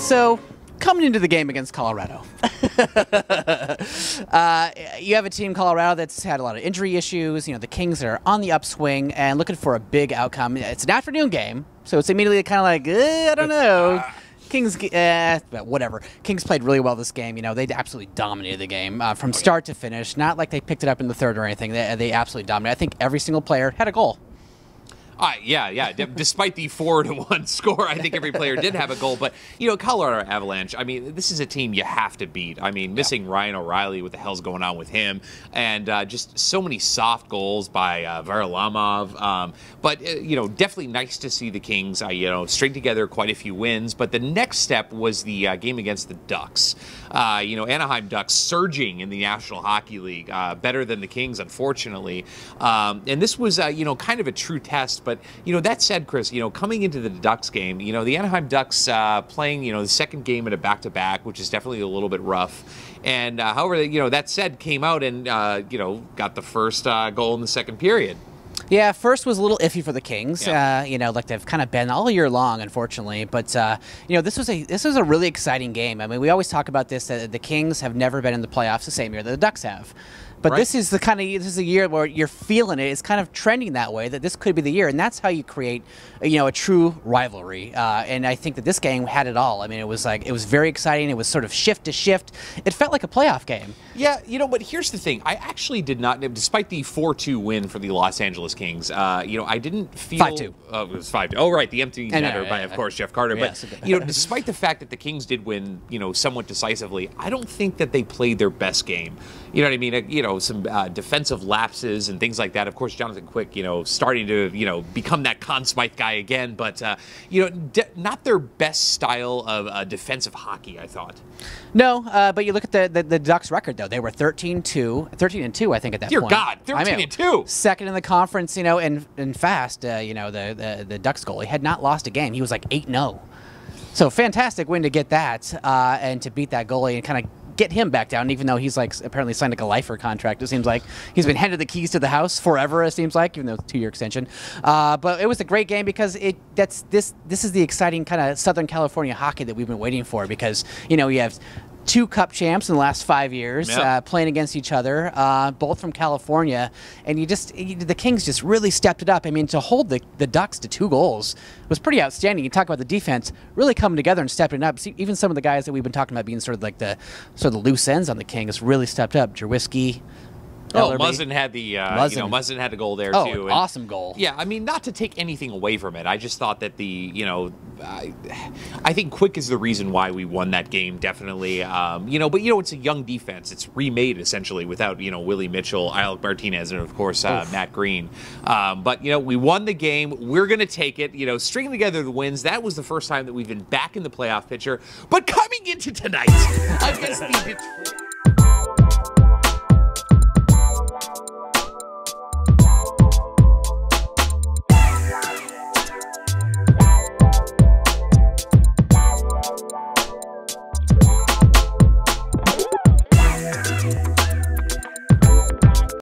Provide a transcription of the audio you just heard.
So, coming into the game against Colorado, you have a team, Colorado, that's had a lot of injury issues. You know, the Kings are on the upswing and looking for a big outcome. It's an afternoon game, so it's immediately kind of like, I don't know. Kings, but whatever. Kings played really well this game. You know, they absolutely dominated the game from start to finish. Not like they picked it up in the third or anything. They absolutely dominated. I think every single player had a goal. Yeah. Despite the 4-1 score, I think every player did have a goal. But, you know, Colorado Avalanche, I mean, this is a team you have to beat. I mean, missing Ryan O'Reilly, what the hell's going on with him? And just so many soft goals by Varlamov. But, you know, definitely nice to see the Kings, you know, string together quite a few wins. But the next step was the game against the Ducks. You know, Anaheim Ducks surging in the National Hockey League, better than the Kings, unfortunately. And this was, you know, kind of a true test. But, you know, that said, Chris, you know, coming into the Ducks game, you know, the Anaheim Ducks playing, you know, the second game at a back-to-back, which is definitely a little bit rough. And, however, you know, that said, came out and, you know, got the first goal in the second period. Yeah, first was a little iffy for the Kings. Yeah. You know, like they've kind of been all year long, unfortunately. But you know, this was a really exciting game. I mean, we always talk about this, that the Kings have never been in the playoffs the same year that the Ducks have. But this is a year where you're feeling it. It's kind of trending that way, that this could be the year, and that's how you create, you know, a true rivalry. And I think that this game had it all. I mean, it was very exciting. It was sort of shift to shift. It felt like a playoff game. Yeah, you know, but here's the thing. I actually did not, despite the 4-2 win for the Los Angeles Kings, you know, I didn't feel 5-2. It was 5-2. Oh, right, the empty netter by, of course, Jeff Carter. Yeah, but you know, despite the fact that the Kings did win, you know, somewhat decisively, I don't think that they played their best game. You know what I mean? You know, some defensive lapses and things like that. Of course, Jonathan Quick, you know, starting to, you know, become that Conn Smythe guy again. But, you know, not their best style of defensive hockey, I thought. No, but you look at the Ducks' record, though. They were 13-2, I think, at that Dear point. Dear God, 13-2. Second in the conference, you know, and fast, you know, the Ducks goalie had not lost a game. He was like 8-0. So fantastic win to get that and to beat that goalie and kind of get him back down, even though he's like apparently signed like a lifer contract. It seems like he's been handed the keys to the house forever. It seems like, even though it's a 2-year extension. But it was a great game because this is the exciting kind of Southern California hockey that we've been waiting for. Because you know you have 2 Cup champs in the last 5 years playing against each other, both from California, and the Kings just really stepped it up. I mean, to hold the Ducks to 2 goals was pretty outstanding. You talk about the defense really coming together and stepping up. See, even some of the guys that we've been talking about being sort of like the loose ends on the Kings really stepped up. Jerwisky. Oh, Muzzin had the Muzzin had a goal there too. An awesome goal. Yeah, I mean, not to take anything away from it. I just thought that I think Quick is the reason why we won that game, definitely. You know, but you know, it's a young defense. It's remade essentially without, you know, Willie Mitchell, Alec Martinez, and of course Matt Green. But you know, we won the game. We're gonna take it. You know, stringing together the wins. That was the first time that we've been back in the playoff picture. But coming into tonight against the Detroit